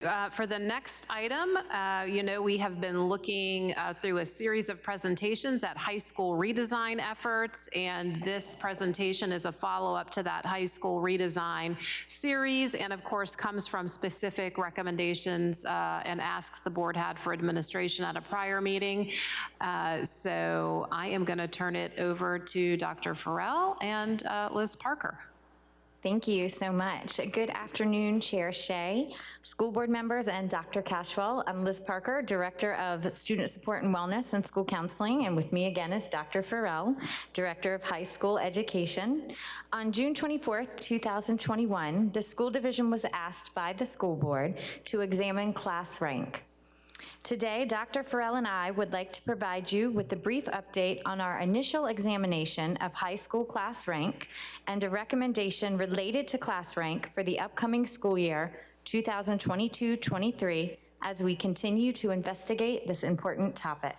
For the next item, we have been looking through a series of presentations at high school redesign efforts, and this presentation is a follow-up to that high school redesign series, and of course comes from specific recommendations and asks the board had for administration at a prior meeting. So I am going to turn it over to Dr. Farrell and Liz Parker. Thank you so much. Good afternoon, Chair Shea, school board members, and Dr. Cashwell. I'm Liz Parker, Director of Student Support and Wellness and School Counseling, and with me again is Dr. Farrell, Director of High School Education. On June 24th, 2021, the school division was asked by the school board to examine class rank. Today, Dr. Farrell and I would like to provide you with a brief update on our initial examination of high school class rank and a recommendation related to class rank for the upcoming school year 2022-23 as we continue to investigate this important topic.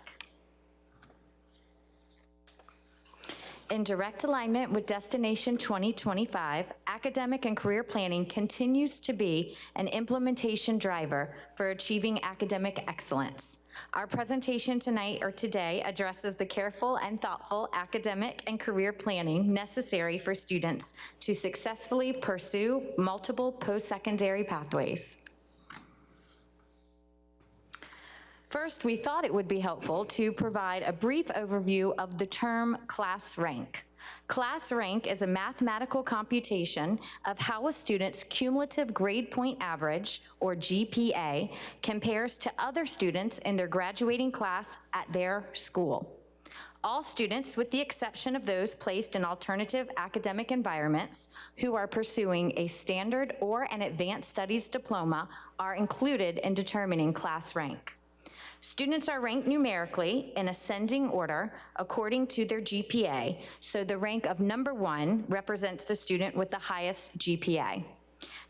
In direct alignment with Destination 2025, academic and career planning continues to be an implementation driver for achieving academic excellence. Our presentation today addresses the careful and thoughtful academic and career planning necessary for students to successfully pursue multiple post-secondary pathways. First, we thought it would be helpful to provide a brief overview of the term class rank. Class rank is a mathematical computation of how a student's cumulative grade point average, or GPA, compares to other students in their graduating class at their school. All students, with the exception of those placed in alternative academic environments who are pursuing a standard or an advanced studies diploma, are included in determining class rank. Students are ranked numerically in ascending order according to their GPA, so the rank of number 1 represents the student with the highest GPA.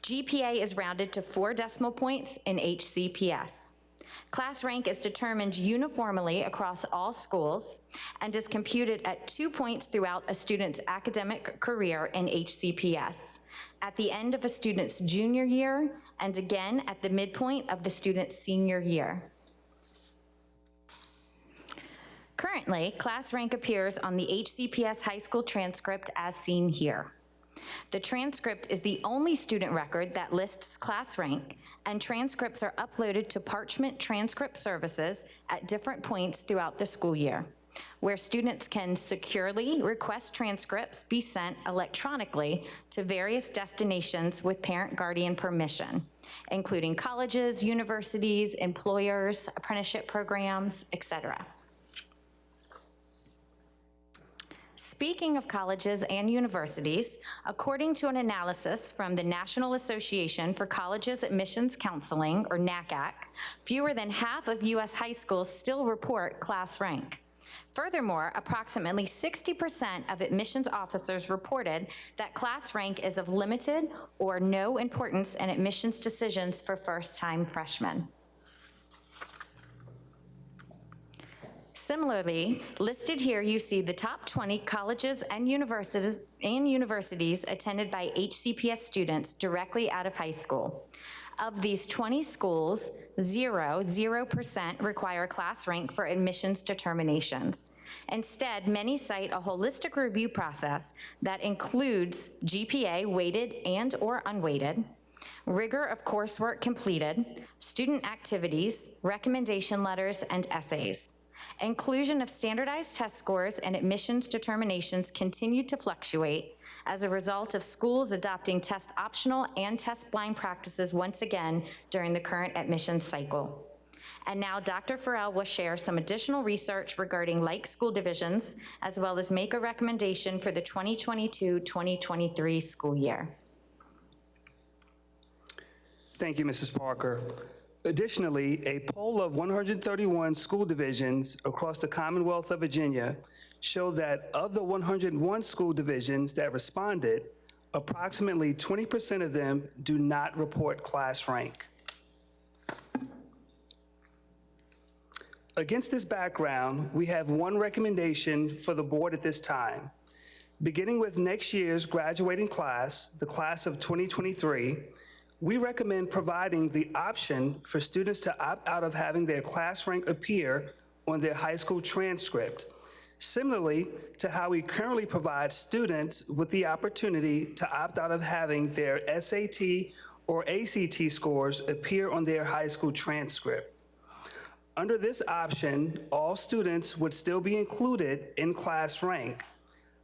GPA is rounded to 4 decimal points in HCPS. Class rank is determined uniformly across all schools and is computed at 2 points throughout a student's academic career in HCPS, at the end of a student's junior year, and again at the midpoint of the student's senior year. Currently, class rank appears on the HCPS high school transcript as seen here. The transcript is the only student record that lists class rank, and transcripts are uploaded to Parchment Transcript Services at different points throughout the school year, where students can securely request transcripts be sent electronically to various destinations with parent-guardian permission, including colleges, universities, employers, apprenticeship programs, etc. Speaking of colleges and universities, according to an analysis from the National Association for Colleges Admissions Counseling, or NACAC, fewer than half of U.S. high schools still report class rank. Furthermore, approximately 60% of admissions officers reported that class rank is of limited or no importance in admissions decisions for first-time freshmen. Similarly, listed here you see the top 20 colleges and universities attended by HCPS students directly out of high school. Of these 20 schools, 0% require class rank for admissions determinations. Instead, many cite a holistic review process that includes GPA weighted and or unweighted, rigor of coursework completed, student activities, recommendation letters, and essays. Inclusion of standardized test scores and admissions determinations continue to fluctuate as a result of schools adopting test optional and test blind practices once again during the current admissions cycle. And now Dr. Farrell will share some additional research regarding like school divisions, as well as make a recommendation for the 2022-2023 school year. Thank you, Mrs. Parker. Additionally, a poll of 131 school divisions across the Commonwealth of Virginia showed that of the 101 school divisions that responded, approximately 20% of them do not report class rank. Against this background, we have one recommendation for the board at this time. Beginning with next year's graduating class, the class of 2023, we recommend providing the option for students to opt out of having their class rank appear on their high school transcript, similarly to how we currently provide students with the opportunity to opt out of having their SAT or ACT scores appear on their high school transcript. Under this option, all students would still be included in class rank.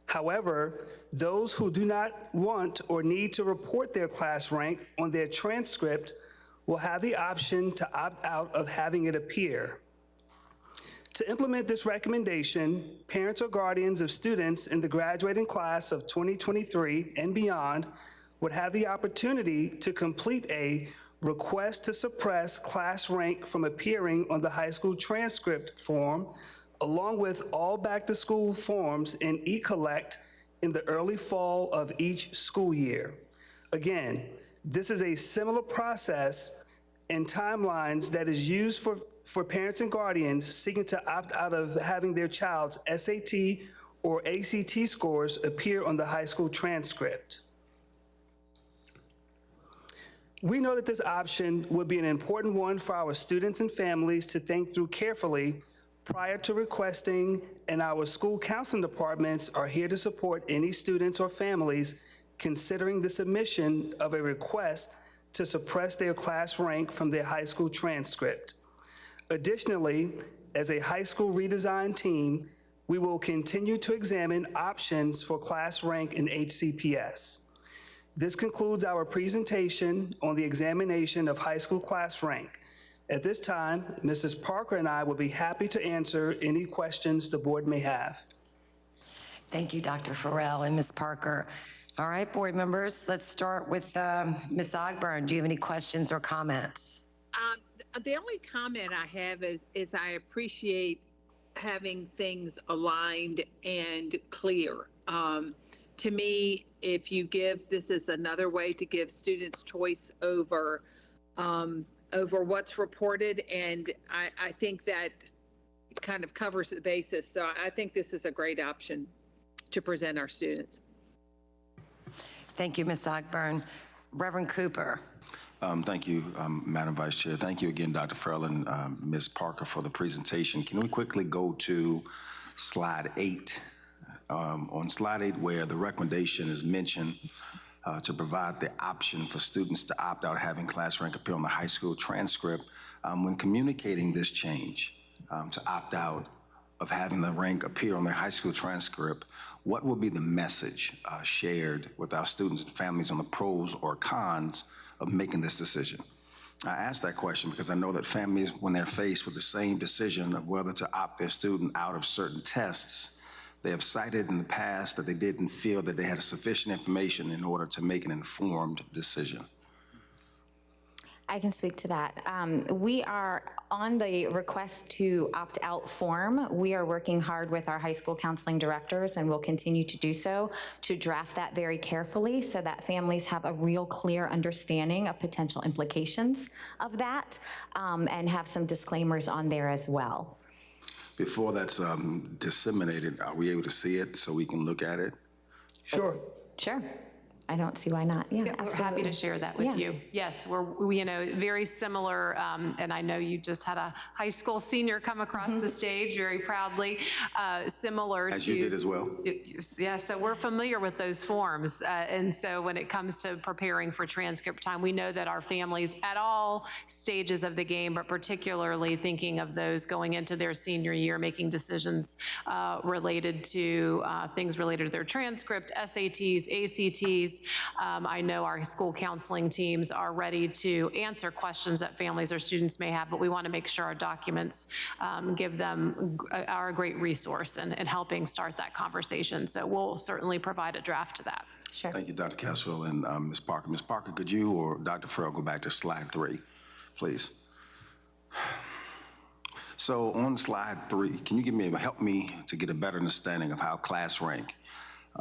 However, those who do not want or need to report their class rank on their transcript will have the option to opt out of having it appear. To implement this recommendation, parents or guardians of students in the graduating class of 2023 and beyond would have the opportunity to complete a request to suppress class rank from appearing on the high school transcript form, along with all back-to-school forms in eCollect in the early fall of each school year. Again, this is a similar process and timelines that is used for parents and guardians seeking to opt out of having their child's SAT or ACT scores appear on the high school transcript. We know that this option would be an important one for our students and families to think through carefully prior to requesting, and our school counseling departments are here to support any students or families considering the submission of a request to suppress their class rank from their high school transcript. Additionally, as a high school redesign team, we will continue to examine options for class rank in HCPS. This concludes our presentation on the examination of high school class rank. At this time, Mrs. Parker and I will be happy to answer any questions the board may have. Thank you, Dr. Farrell and Ms. Parker. All right, board members, let's start with Ms. Ogburn. Do you have any questions or comments? The only comment I have is I appreciate having things aligned and clear. To me, if you give, this is another way to give students choice over what's reported, and I think that kind of covers the basis. So I think this is a great option to present our students. Thank you, Ms. Ogburn. Reverend Cooper. Thank you, Madam Vice Chair. Thank you again, Dr. Farrell and Ms. Parker, for the presentation. Can we quickly go to slide 8? On slide 8, where the recommendation is mentioned to provide the option for students to opt out having class rank appear on the high school transcript, when communicating this change to opt out of having the rank appear on their high school transcript, what will be the message shared with our students and families on the pros or cons of making this decision? I ask that question because I know that families, when they're faced with the same decision of whether to opt their student out of certain tests, they have cited in the past that they didn't feel that they had sufficient information in order to make an informed decision. I can speak to that. We are on the request to opt out form. We are working hard with our high school counseling directors, and will continue to do so, to draft that very carefully so that families have a real clear understanding of potential implications of that, and have some disclaimers on there as well. Before that's disseminated, are we able to see it so we can look at it? Sure. Sure. I don't see why not. Yeah, Yeah, we're happy absolutely. to share that with Yeah. you. Yes, we're very similar, and I know you just had a high school senior come across the stage very proudly, similar to. As you did as well. Yeah, so we're familiar with those forms, and so when it comes to preparing for transcript time, we know that our families at all stages of the game, but particularly thinking of those going into their senior year, making decisions related to things related to their transcript, SATs, ACTs. I know our school counseling teams are ready to answer questions that families or students may have, but we want to make sure our documents are a great resource in helping start that conversation. So we'll certainly provide a draft to that. Sure. Thank you, Dr. Caswell and Ms. Parker. Ms. Parker, could you or Dr. Farrell go back to slide 3, please? So on slide 3, can you help me to get a better understanding of how class rank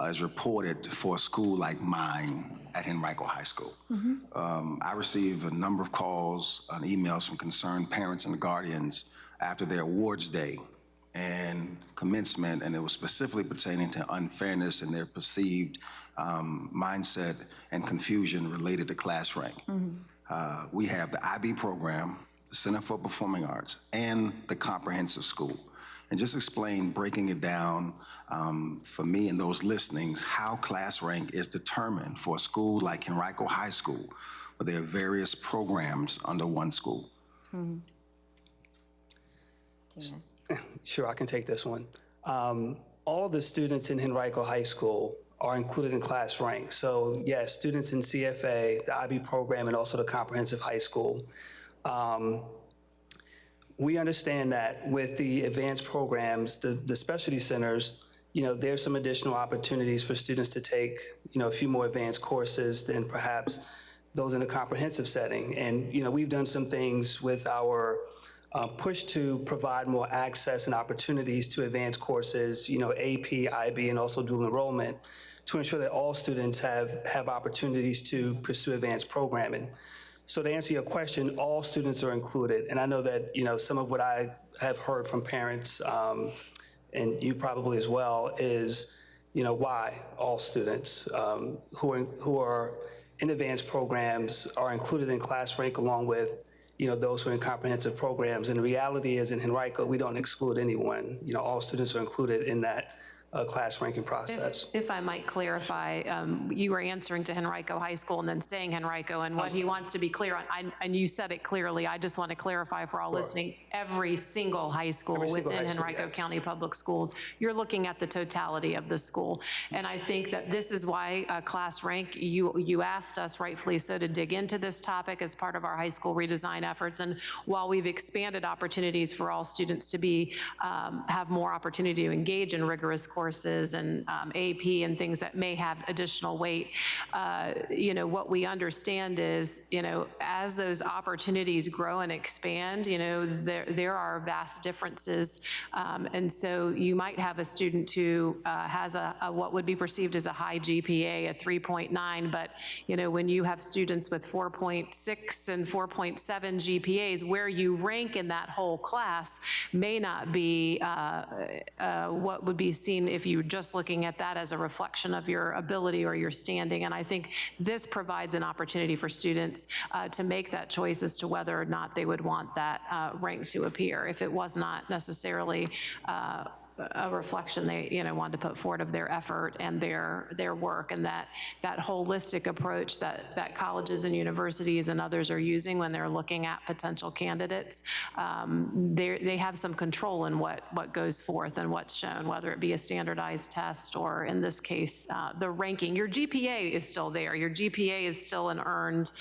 is reported for a school like mine at Henrico High School? I receive a number of calls and emails from concerned parents and guardians after their awards day and commencement, and it was specifically pertaining to unfairness and their perceived mindset and confusion related to class rank. We have the IB program, the Center for Performing Arts, and the comprehensive school. And just explain, breaking it down for me and those listening, how class rank is determined for a school like Henrico High School, where there are various programs under one school. Sure, I can take this one. All the students in Henrico High School are included in class rank. So yes, students in CFA, the IB program, and also the comprehensive high school. We understand that with the advanced programs, the specialty centers, there's some additional opportunities for students to take, a few more advanced courses than perhaps those in a comprehensive setting. And, we've done some things with our push to provide more access and opportunities to advanced courses, AP, IB, and also dual enrollment, to ensure that all students have opportunities to pursue advanced programming. So to answer your question, all students are included. And I know that, some of what I have heard from parents, and you probably as well, is, why all students who are in advanced programs are included in class rank along with, those who are in comprehensive programs. And the reality is in Henrico, we don't exclude anyone. All students are included in that class ranking process. If I might clarify, you were answering to Henrico High School and then saying Henrico, and what he wants to be clear on, and you said it clearly, I just want to clarify for all listening, every single high school within Henrico County Public Schools, you're looking at the totality of the school. And I think that this is why class rank, you asked us rightfully so to dig into this topic as part of our high school redesign efforts. And while we've expanded opportunities for all students to be, have more opportunity to engage in rigorous courses and AP and things that may have additional weight, what we understand is, as those opportunities grow and expand, there are vast differences. And so you might have a student who has a what would be perceived as a high GPA, a 3.9, but, when you have students with 4.6 and 4.7 GPAs, where you rank in that whole class may not be what would be seen if you're just looking at that as a reflection of your ability or your standing. And I think this provides an opportunity for students to make that choice as to whether or not they would want that rank to appear, if it was not necessarily a reflection they wanted to put forward of their effort and their work, and that holistic approach that colleges and universities and others are using when they're looking at potential candidates. They have some control in what goes forth and what's shown, whether it be a standardized test or, in this case, the ranking. Your GPA is still there. Your GPA is still an earned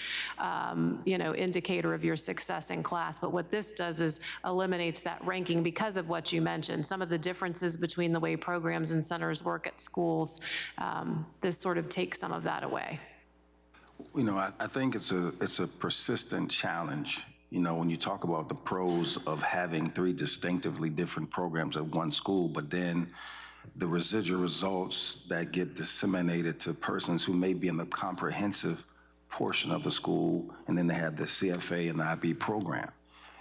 indicator of your success in class. But what this does is eliminates that ranking because of what you mentioned, some of the differences between the way programs and centers work at schools. This sort of takes some of that away. I think it's a persistent challenge. When you talk about the pros of having three distinctively different programs at one school, but then the residual results that get disseminated to persons who may be in the comprehensive portion of the school, and then they have the CFA and the IB program.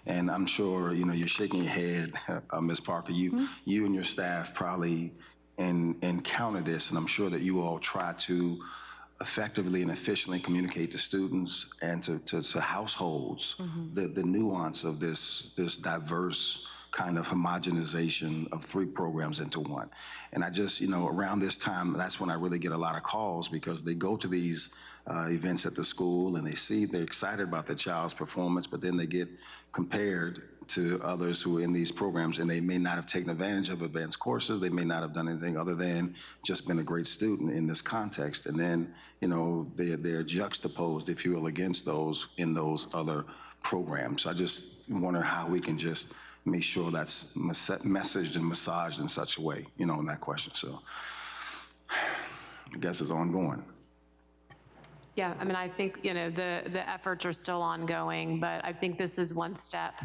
And I'm sure, you're shaking your head, Ms. Parker, you and your staff probably encounter this, and I'm sure that you all try to effectively and efficiently communicate to students and to households the nuance of this diverse kind of homogenization of three programs into one. And I just, around this time, that's when I really get a lot of calls, because they go to these events at the school and they're excited about their child's performance, but then they get compared to others who are in these programs, and they may not have taken advantage of advanced courses. They may not have done anything other than just been a great student in this context. And then, they're juxtaposed, if you will, against those in those other programs. So I just wonder how we can just make sure that's messaged and massaged in such a way, in that question. So I guess it's ongoing. Yeah, I mean, I think, the efforts are still ongoing, but I think this is one step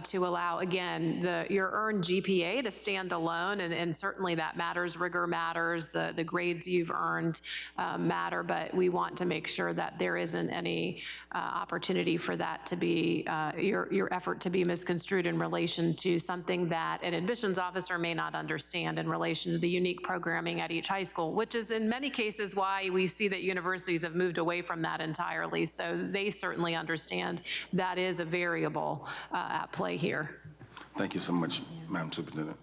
to allow, again, your earned GPA to stand alone, and certainly that matters, rigor matters, the grades you've earned matter, but we want to make sure that there isn't any opportunity for that to be, your effort to be misconstrued in relation to something that an admissions officer may not understand in relation to the unique programming at each high school, which is in many cases why we see that universities have moved away from that entirely. So they certainly understand that is a variable at play here. Thank you so much, Madam Superintendent.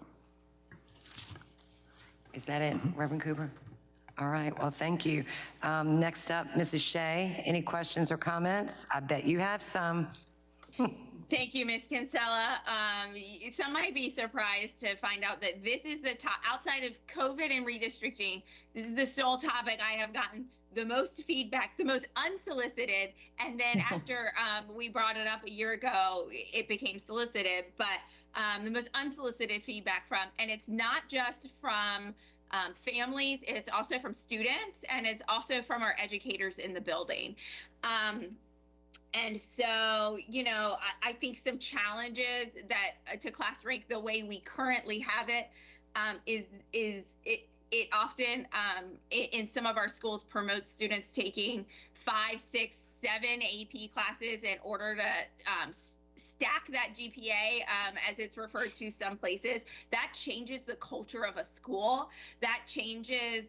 Is that it, Reverend Cooper? All right, well, thank you. Next up, Mrs. Shea, any questions or comments? I bet you have some. Thank you, Ms. Kinsella. Some might be surprised to find out that this is the top, outside of COVID and redistricting, this is the sole topic I have gotten the most feedback, the most unsolicited, and then after we brought it up a year ago, it became solicited, but the most unsolicited feedback from, and it's not just from families, it's also from students, and it's also from our educators in the building. And so, I think some challenges that to class rank the way we currently have it it often in some of our schools promotes students taking 5, 6, 7 AP classes in order to stack that GPA, as it's referred to some places. That changes the culture of a school. That changes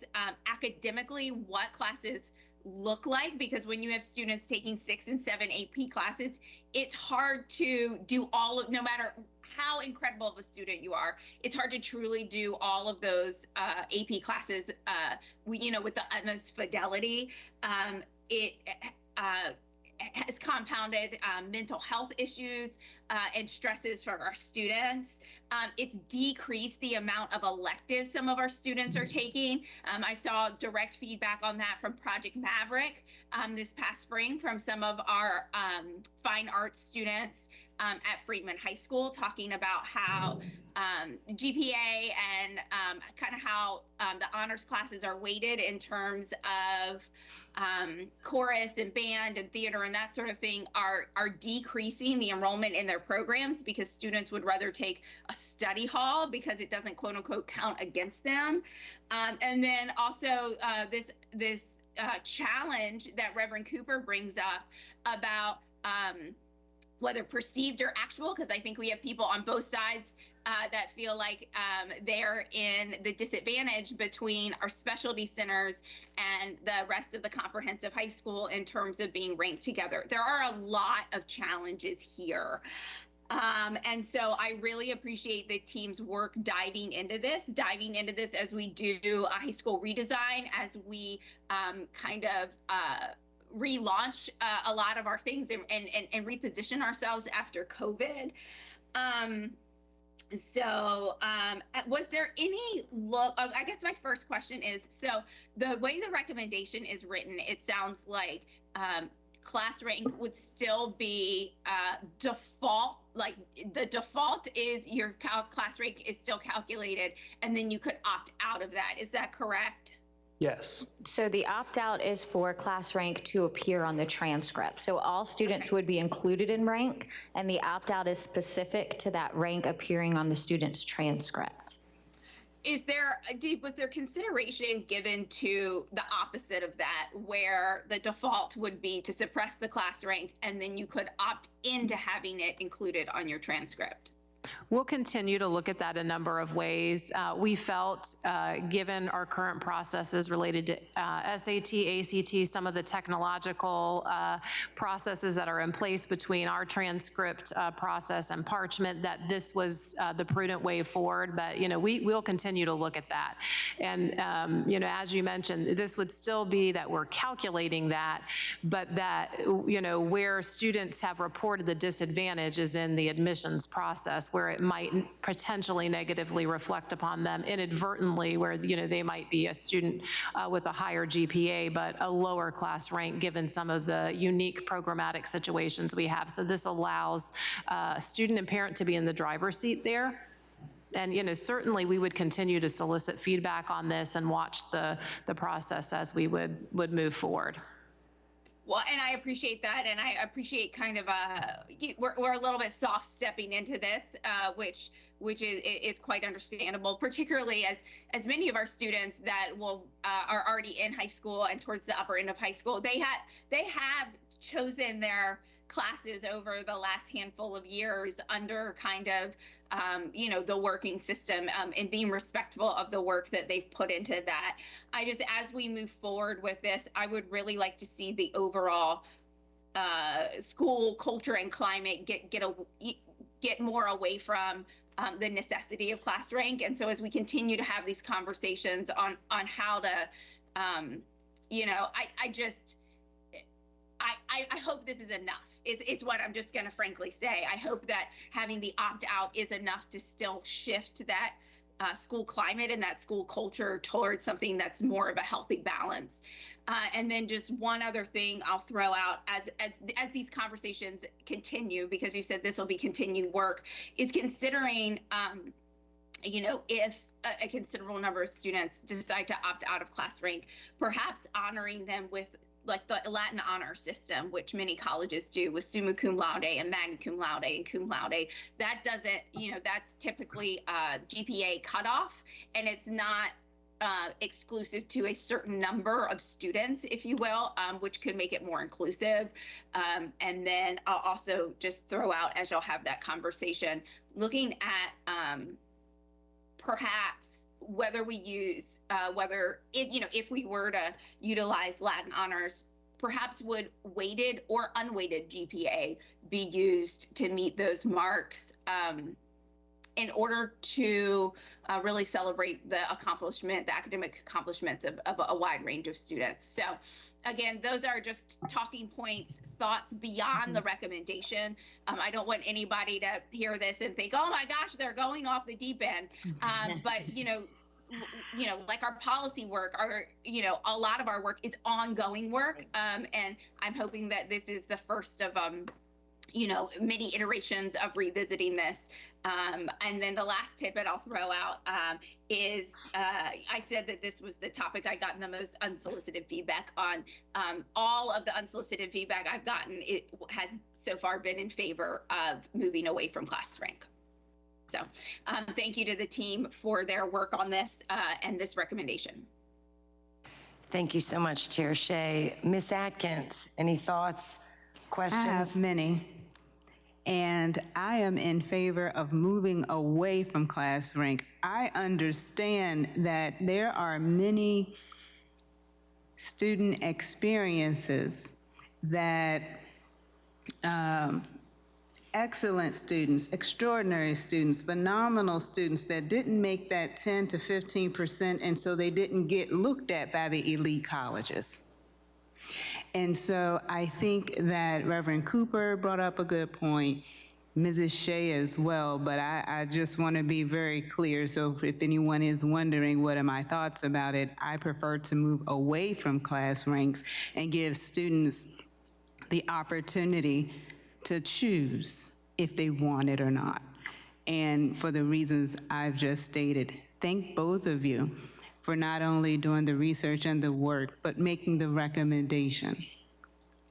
academically what classes look like, because when you have students taking 6 and 7 AP classes, it's hard to do all of, no matter how incredible of a student you are, it's hard to truly do all of those AP classes, with the utmost fidelity. It has compounded mental health issues and stresses for our students. It's decreased the amount of electives some of our students are taking. I saw direct feedback on that from Project Maverick this past spring from some of our fine arts students at Freedman High School, talking about how GPA and kind of how the honors classes are weighted in terms of chorus and band and theater and that sort of thing are decreasing the enrollment in their programs, because students would rather take a study hall because it doesn't quote unquote count against them. And then also this challenge that Reverend Cooper brings up about whether perceived or actual, because I think we have people on both sides that feel like they're in the disadvantage between our specialty centers and the rest of the comprehensive high school in terms of being ranked together. There are a lot of challenges here. And so I really appreciate the team's work diving into this as we do a high school redesign, as we kind of relaunch a lot of our things and reposition ourselves after COVID. Was there any I guess my first question is, so the way the recommendation is written, it sounds like class rank would still be default, like the default is your class rank is still calculated, and then you could opt out of that. Is that correct? Yes. So the opt-out is for class rank to appear on the transcript. So all students would be included in rank, and the opt-out is specific to that rank appearing on the student's transcript. Was there consideration given to the opposite of that, where the default would be to suppress the class rank and then you could opt into having it included on your transcript? We'll continue to look at that a number of ways. We felt, given our current processes related to SAT, ACT, some of the technological processes that are in place between our transcript process and parchment, that this was the prudent way forward. But, we'll continue to look at that. And, as you mentioned, this would still be that we're calculating that, but that, where students have reported the disadvantage is in the admissions process, where it might potentially negatively reflect upon them inadvertently, where they might be a student with a higher GPA but a lower class rank, given some of the unique programmatic situations we have. So this allows student and parent to be in the driver's seat there. And certainly we would continue to solicit feedback on this and watch the process as we would move forward. Well, and I appreciate that, and I appreciate kind of we're a little bit soft stepping into this, which is quite understandable, particularly as many of our students that are already in high school and towards the upper end of high school, they have chosen their classes over the last handful of years under kind of the working system, and being respectful of the work that they've put into that. As we move forward with this, I would really like to see the overall school culture and climate get more away from the necessity of class rank. And so as we continue to have these conversations on how to, I hope this is enough. It's what I'm just going to frankly say. I hope that having the opt-out is enough to still shift that school climate and that school culture towards something that's more of a healthy balance. And then just one other thing I'll throw out as these conversations continue, because you said this will be continued work, is considering, if a considerable number of students decide to opt out of class rank, perhaps honoring them with like the Latin honor system, which many colleges do with summa cum laude and magna cum laude and cum laude. That doesn't, that's typically a GPA cutoff, and it's not exclusive to a certain number of students, if you will, which could make it more inclusive. And then I'll also just throw out, as you'll have that conversation, looking at perhaps whether we use, if we were to utilize Latin honors, perhaps would weighted or unweighted GPA be used to meet those marks in order to really celebrate the academic accomplishments of a wide range of students. So again, those are just talking points, thoughts beyond the recommendation. I don't want anybody to hear this and think, oh my gosh, they're going off the deep end. But like our policy work, a lot of our work is ongoing work. And I'm hoping that this is the first of many iterations of revisiting this. And then the last tidbit I'll throw out is I said that this was the topic I gotten the most unsolicited feedback on. All of the unsolicited feedback I've gotten, it has so far been in favor of moving away from class rank. So thank you to the team for their work on this and this recommendation. Thank you so much, Chair Shea. Ms. Atkins, any thoughts, questions? I have many. And I am in favor of moving away from class rank. I understand that there are many student experiences that excellent students, extraordinary students, phenomenal students that didn't make that 10 to 15%, and so they didn't get looked at by the elite colleges. And so I think that Reverend Cooper brought up a good point, Mrs. Shea as well, but I just want to be very clear. So if anyone is wondering what are my thoughts about it, I prefer to move away from class ranks and give students the opportunity to choose if they want it or not. And for the reasons I've just stated, thank both of you for not only doing the research and the work, but making the recommendation,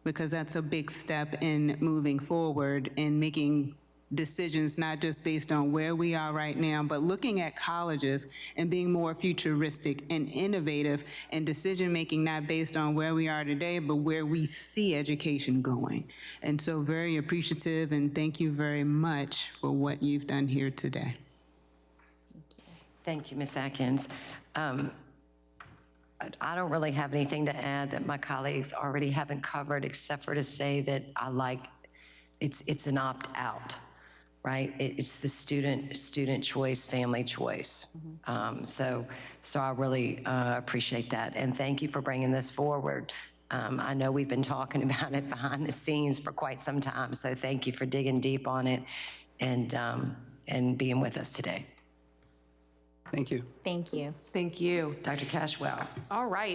because that's a big step in moving forward and making decisions not just based on where we are right now, but looking at colleges and being more futuristic and innovative and decision-making not based on where we are today, but where we see education going. And so very appreciative, and thank you very much for what you've done here today. Thank you, Ms. Atkins. I don't really have anything to add that my colleagues already haven't covered, except for to say that I like it's an opt-out, right? It's the student choice, family choice. So I really appreciate that, and thank you for bringing this forward. I know we've been talking about it behind the scenes for quite some time, so thank you for digging deep on it and being with us today. Thank you. Thank you. Thank you. Dr. Cashwell. All right.